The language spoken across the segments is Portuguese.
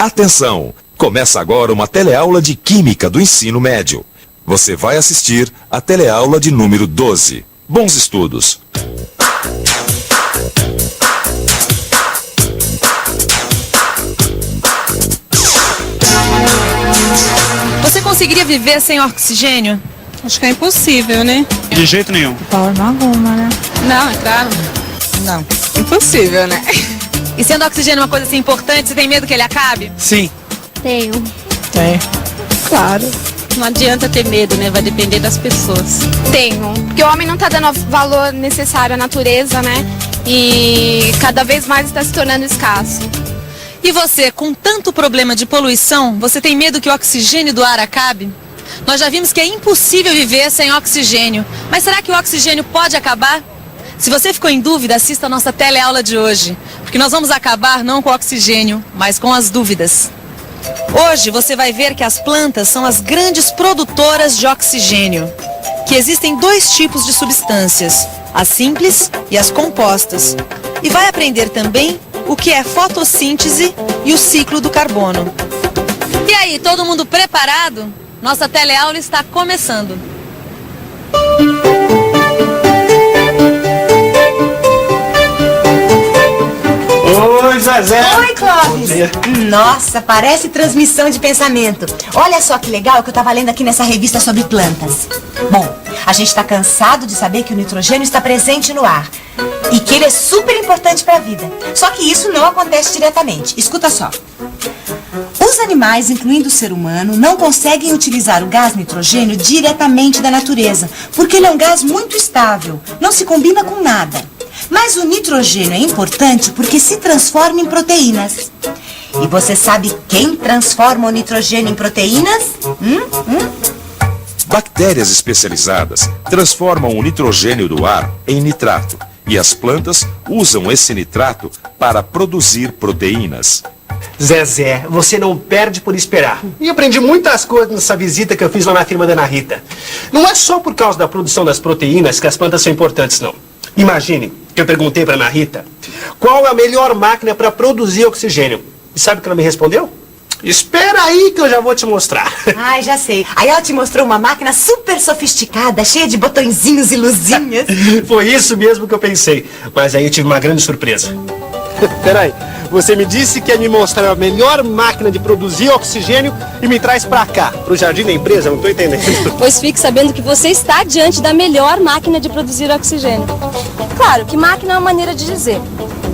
Atenção! Começa agora uma teleaula de Química do Ensino Médio. Você vai assistir a teleaula de número 12. Bons estudos! Você conseguiria viver sem oxigênio? Acho que é impossível, né? De jeito nenhum. De forma alguma, né? Não, é claro. Não. Impossível, né? E sendo oxigênio uma coisa assim importante, você tem medo que ele acabe? Sim. Tenho. Tem. Claro. Não adianta ter medo, né? Vai depender das pessoas. Tenho. Porque o homem não tá dando o valor necessário à natureza, né? E cada vez mais está se tornando escasso. E você, com tanto problema de poluição, você tem medo que o oxigênio do ar acabe? Nós já vimos que é impossível viver sem oxigênio. Mas será que o oxigênio pode acabar? Se você ficou em dúvida, assista a nossa teleaula de hoje. Porque nós vamos acabar não com o oxigênio, mas com as dúvidas. Hoje você vai ver que as plantas são as grandes produtoras de oxigênio. Que existem dois tipos de substâncias, as simples e as compostas. E vai aprender também o que é fotossíntese e o ciclo do carbono. E aí, todo mundo preparado? Nossa teleaula está começando. Oi, Zezé. Oi, Clóvis. Nossa, parece transmissão de pensamento. Olha só que legal que eu tava lendo aqui nessa revista sobre plantas. Bom, a gente tá cansado de saber que o nitrogênio está presente no ar e que ele é super importante para a vida. Só que isso não acontece diretamente. Escuta só. Os animais, incluindo o ser humano, não conseguem utilizar o gás nitrogênio diretamente da natureza, porque ele é um gás muito estável, não se combina com nada. Mas o nitrogênio é importante porque se transforma em proteínas. E você sabe quem transforma o nitrogênio em proteínas? Bactérias especializadas transformam o nitrogênio do ar em nitrato. E as plantas usam esse nitrato para produzir proteínas. Zezé, você não perde por esperar. E aprendi muitas coisas nessa visita que eu fiz lá na firma da Ana Rita. Não é só por causa da produção das proteínas que as plantas são importantes, não. Imagine que eu perguntei para Ana Rita qual é a melhor máquina para produzir oxigênio. E sabe o que ela me respondeu? Espera aí que eu já vou te mostrar. Ai, já sei. Aí ela te mostrou uma máquina super sofisticada, cheia de botõezinhos e luzinhas. Foi isso mesmo que eu pensei. Mas aí eu tive uma grande surpresa. Peraí, você me disse que ia me mostrar a melhor máquina de produzir oxigênio e me traz pra cá, pro jardim da empresa? Não tô entendendo. Pois fique sabendo que você está diante da melhor máquina de produzir oxigênio. Claro que máquina é uma maneira de dizer.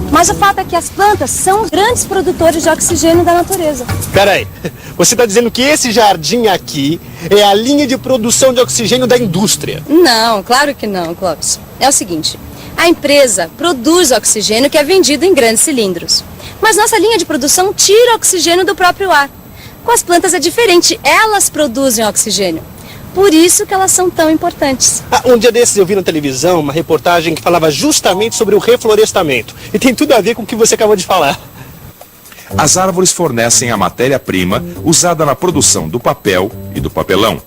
Mas o fato é que as plantas são os grandes produtores de oxigênio da natureza. Peraí, você está dizendo que esse jardim aqui é a linha de produção de oxigênio da indústria? Não, claro que não, Clóvis. É o seguinte, a empresa produz oxigênio que é vendido em grandes cilindros. Mas nossa linha de produção tira oxigênio do próprio ar. Com as plantas é diferente, elas produzem oxigênio. Por isso que elas são tão importantes. Um dia desses eu vi na televisão uma reportagem que falava justamente sobre o reflorestamento. E tem tudo a ver com o que você acabou de falar. As árvores fornecem a matéria-prima usada na produção do papel e do papelão.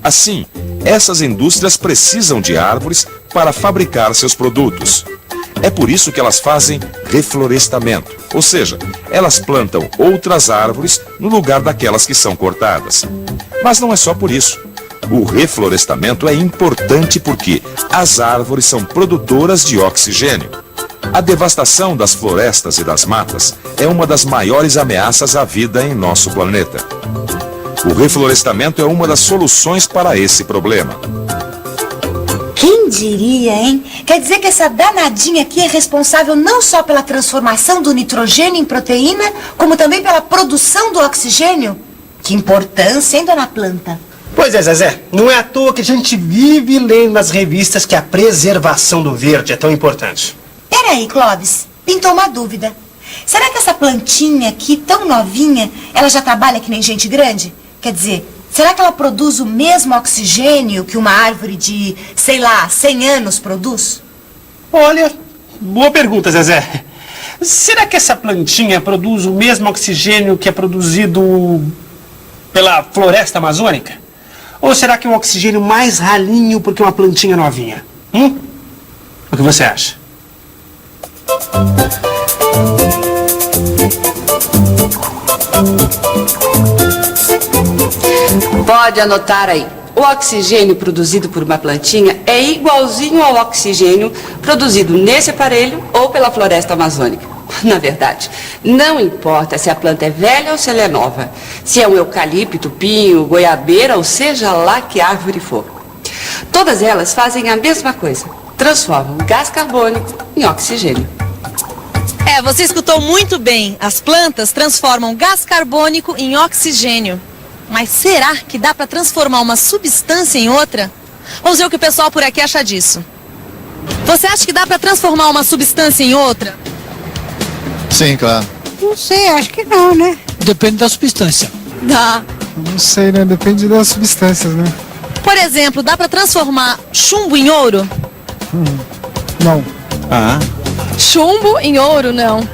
Assim, essas indústrias precisam de árvores para fabricar seus produtos. É por isso que elas fazem reflorestamento, ou seja, elas plantam outras árvores no lugar daquelas que são cortadas. Mas não é só por isso. O reflorestamento é importante porque as árvores são produtoras de oxigênio. A devastação das florestas e das matas é uma das maiores ameaças à vida em nosso planeta. O reflorestamento é uma das soluções para esse problema. Quem diria, hein? Quer dizer que essa danadinha aqui é responsável não só pela transformação do nitrogênio em proteína, como também pela produção do oxigênio? Que importância, hein, dona planta? Pois é, Zezé, não é à toa que a gente vive lendo nas revistas que a preservação do verde é tão importante. Peraí, Clóvis, pintou uma dúvida. Será que essa plantinha aqui, tão novinha, ela já trabalha que nem gente grande? Quer dizer, será que ela produz o mesmo oxigênio que uma árvore de, sei lá, 100 anos produz? Olha, boa pergunta, Zezé. Será que essa plantinha produz o mesmo oxigênio que é produzido pela floresta amazônica? Ou será que é um oxigênio mais ralinho porque é uma plantinha novinha? O que você acha? Pode anotar aí. O oxigênio produzido por uma plantinha é igualzinho ao oxigênio produzido nesse aparelho ou pela floresta amazônica. Na verdade, não importa se a planta é velha ou se ela é nova, se é um eucalipto, pinho, goiabeira ou seja lá que árvore for. Todas elas fazem a mesma coisa, transformam gás carbônico em oxigênio. Você escutou muito bem. As plantas transformam gás carbônico em oxigênio. Mas será que dá para transformar uma substância em outra? Vamos ver o que o pessoal por aqui acha disso. Você acha que dá para transformar uma substância em outra? Sim, claro. Não sei, acho que não, né? Depende da substância. Dá. Não sei, né? Depende das substâncias, né? Por exemplo, dá para transformar chumbo em ouro? Não. Chumbo em ouro, não.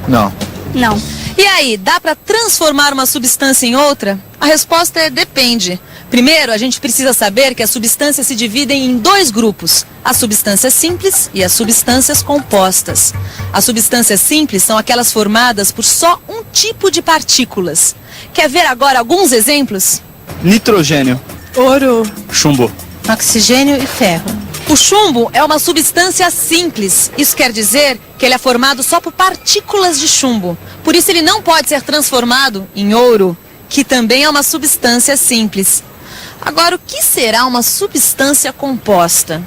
Não. Não. E aí, dá para transformar uma substância em outra? A resposta é depende. Primeiro, a gente precisa saber que as substâncias se dividem em dois grupos, as substâncias simples e as substâncias compostas. As substâncias simples são aquelas formadas por só um tipo de partículas. Quer ver agora alguns exemplos? Nitrogênio. Ouro, Chumbo. oxigênio e ferro. O chumbo é uma substância simples. Isso quer dizer que ele é formado só por partículas de chumbo. Por isso ele não pode ser transformado em ouro, que também é uma substância simples. Agora, o que será uma substância composta?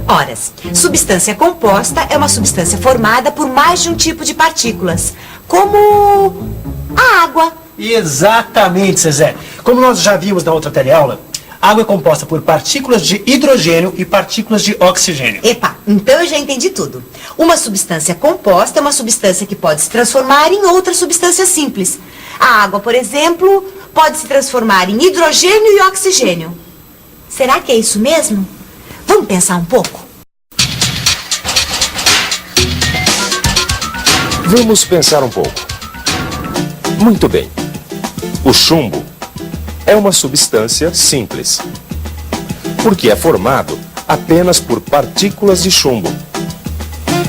Ora, substância composta é uma substância formada por mais de um tipo de partículas, como a água. Exatamente, Zezé. Como nós já vimos na outra teleaula, a água é composta por partículas de hidrogênio e partículas de oxigênio. Epa, então eu já entendi tudo. Uma substância composta é uma substância que pode se transformar em outra substância simples. A água, por exemplo, pode se transformar em hidrogênio e oxigênio. Será que é isso mesmo? Vamos pensar um pouco? Vamos pensar um pouco. Muito bem. O chumbo é uma substância simples, porque é formado apenas por partículas de chumbo.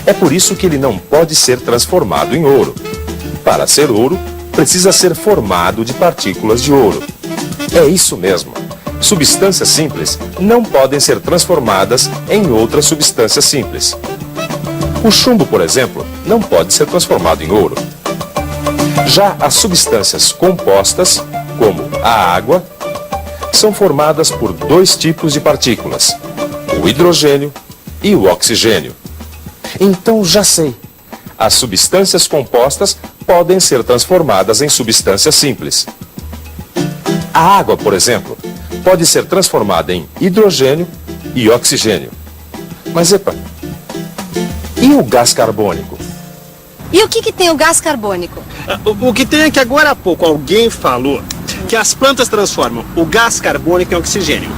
É por isso que ele não pode ser transformado em ouro. Para ser ouro, precisa ser formado de partículas de ouro. É isso mesmo. Substâncias simples não podem ser transformadas em outras substâncias simples. O chumbo, por exemplo, não pode ser transformado em ouro. Já as substâncias compostas, como a água, são formadas por dois tipos de partículas, o hidrogênio e o oxigênio. Então já sei, as substâncias compostas podem ser transformadas em substâncias simples. A água, por exemplo, pode ser transformada em hidrogênio e oxigênio. Mas epa, e o gás carbônico? E o que tem o gás carbônico? O que tem é que agora há pouco alguém falou que as plantas transformam o gás carbônico em oxigênio.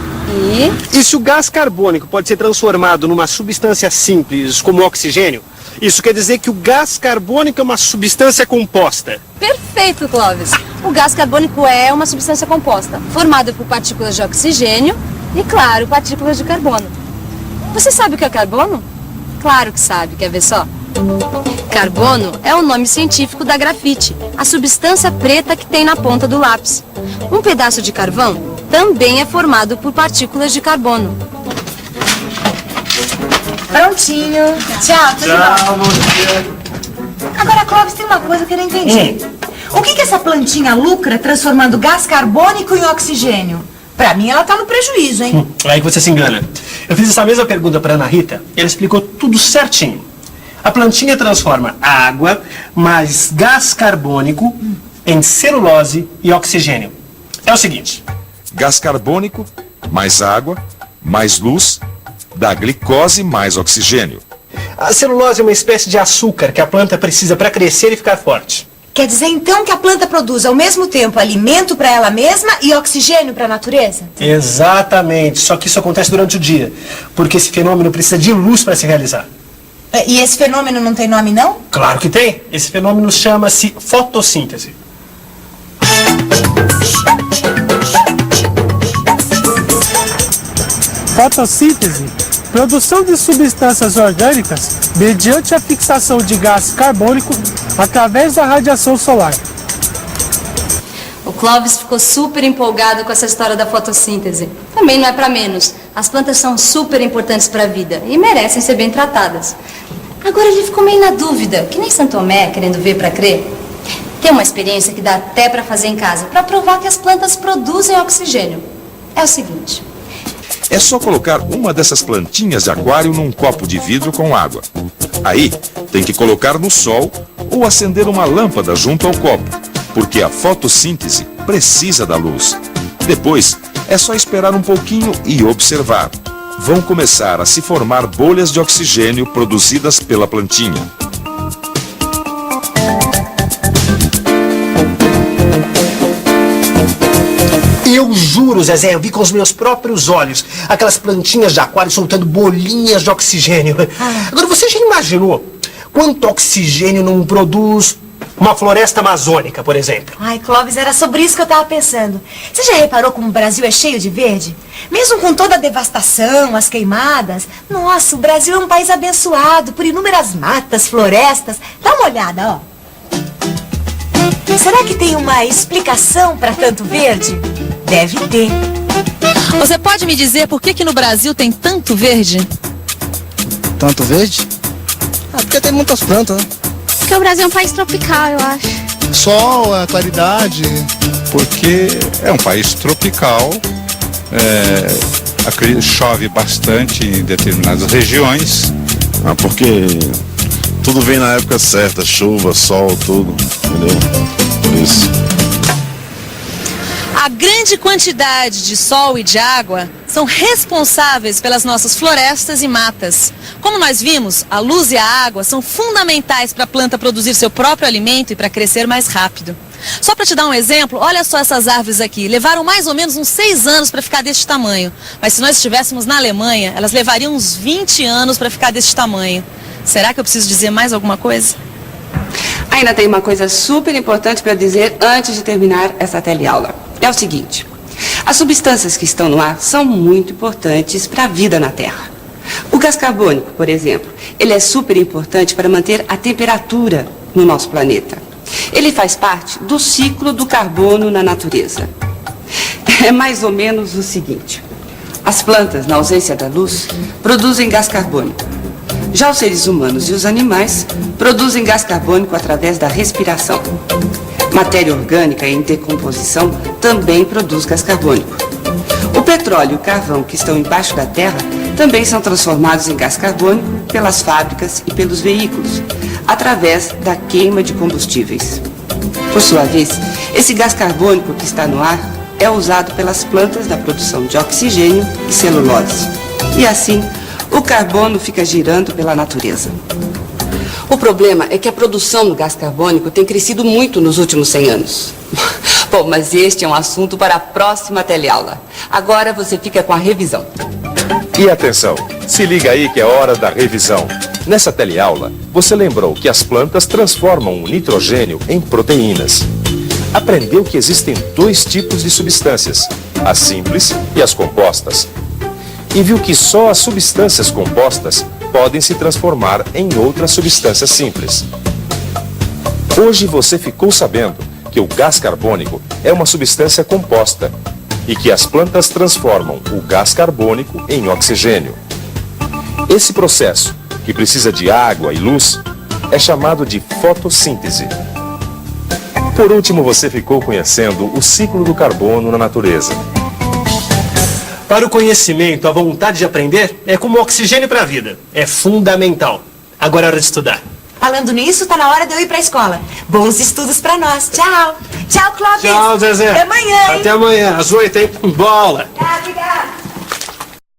E se o gás carbônico pode ser transformado numa substância simples como o oxigênio, isso quer dizer que o gás carbônico é uma substância composta. Perfeito, Clóvis. O gás carbônico é uma substância composta, formada por partículas de oxigênio e, claro, partículas de carbono. Você sabe o que é carbono? Claro que sabe, quer ver só? Carbono é o nome científico da grafite, a substância preta que tem na ponta do lápis. Um pedaço de carvão também é formado por partículas de carbono. Prontinho. Tchau, tudo bom? Agora, Clóvis, tem uma coisa que eu não entendi. O que essa plantinha lucra transformando gás carbônico em oxigênio? Pra mim, ela tá no prejuízo, hein? Aí que você se engana. Eu fiz essa mesma pergunta pra Ana Rita e ela explicou tudo certinho. A plantinha transforma a água mais gás carbônico em celulose e oxigênio. É o seguinte: Gás carbônico, mais água, mais luz, dá glicose mais oxigênio. a celulose é uma espécie de açúcar que a planta precisa para crescer e ficar forte. Quer dizer, então, que a planta produz ao mesmo tempo alimento para ela mesma e oxigênio para a natureza? Exatamente, só que isso acontece durante o dia, porque esse fenômeno precisa de luz para se realizar. E esse fenômeno não tem nome, não? Claro que tem. Esse fenômeno chama-se fotossíntese. Fotossíntese, produção de substâncias orgânicas mediante a fixação de gás carbônico através da radiação solar. Clóvis ficou super empolgado com essa história da fotossíntese. Também não é pra menos. As plantas são super importantes pra vida e merecem ser bem tratadas. Agora ele ficou meio na dúvida, que nem Santo Tomé, querendo ver pra crer. Tem uma experiência que dá até pra fazer em casa, pra provar que as plantas produzem oxigênio. É o seguinte... É só colocar uma dessas plantinhas de aquário num copo de vidro com água. Aí, tem que colocar no sol ou acender uma lâmpada junto ao copo, porque a fotossíntese precisa da luz. Depois, é só esperar um pouquinho e observar. Vão começar a se formar bolhas de oxigênio produzidas pela plantinha. Eu juro, Zezé, eu vi com os meus próprios olhos aquelas plantinhas de aquário soltando bolinhas de oxigênio. Agora, você já imaginou quanto oxigênio não produz uma floresta amazônica, por exemplo? Ai, Clóvis, era sobre isso que eu tava pensando. Você já reparou como o Brasil é cheio de verde? Mesmo com toda a devastação, as queimadas. Nossa, o Brasil é um país abençoado por inúmeras matas, florestas. Dá uma olhada, ó. Será que tem uma explicação para tanto verde? Deve ter. Você pode me dizer por que no Brasil tem tanto verde? Tanto verde? Porque tem muitas plantas, né? Porque o Brasil é um país tropical, eu acho. Sol, a claridade. Porque é um país tropical, chove bastante em determinadas regiões. Porque tudo vem na época certa, chuva, sol, tudo, entendeu? Por isso. A grande quantidade de sol e de água são responsáveis pelas nossas florestas e matas. Como nós vimos, a luz e a água são fundamentais para a planta produzir seu próprio alimento e para crescer mais rápido. Só para te dar um exemplo, olha só essas árvores aqui. Levaram mais ou menos uns 6 anos para ficar deste tamanho. Mas se nós estivéssemos na Alemanha, elas levariam uns 20 anos para ficar deste tamanho. Será que eu preciso dizer mais alguma coisa? Ainda tem uma coisa super importante para dizer antes de terminar essa teleaula. É o seguinte, as substâncias que estão no ar são muito importantes para a vida na Terra. O gás carbônico, por exemplo, ele é super importante para manter a temperatura no nosso planeta. Ele faz parte do ciclo do carbono na natureza. É mais ou menos o seguinte, as plantas, na ausência da luz, produzem gás carbônico. Já os seres humanos e os animais produzem gás carbônico através da respiração. Matéria orgânica em decomposição também produz gás carbônico. O petróleo e o carvão que estão embaixo da terra também são transformados em gás carbônico pelas fábricas e pelos veículos, através da queima de combustíveis. Por sua vez, esse gás carbônico que está no ar é usado pelas plantas na produção de oxigênio e celulose. E assim, o carbono fica girando pela natureza. O problema é que a produção do gás carbônico tem crescido muito nos últimos 100 anos. Bom, mas este é um assunto para a próxima teleaula. Agora você fica com a revisão. E atenção, se liga aí que é hora da revisão. Nessa teleaula, você lembrou que as plantas transformam o nitrogênio em proteínas. Aprendeu que existem 2 tipos de substâncias, as simples e as compostas. E viu que só as substâncias compostas podem se transformar em outras substâncias simples. Hoje você ficou sabendo que o gás carbônico é uma substância composta e que as plantas transformam o gás carbônico em oxigênio. Esse processo, que precisa de água e luz, é chamado de fotossíntese. Por último, você ficou conhecendo o ciclo do carbono na natureza. Para o conhecimento, a vontade de aprender é como oxigênio para a vida. É fundamental. Agora é hora de estudar. Falando nisso, tá na hora de eu ir pra escola. Bons estudos pra nós. Tchau. Tchau, Clóvis. Tchau, Zezé. Até amanhã, hein? Até amanhã, às 8, hein? Bola. Tá, obrigada.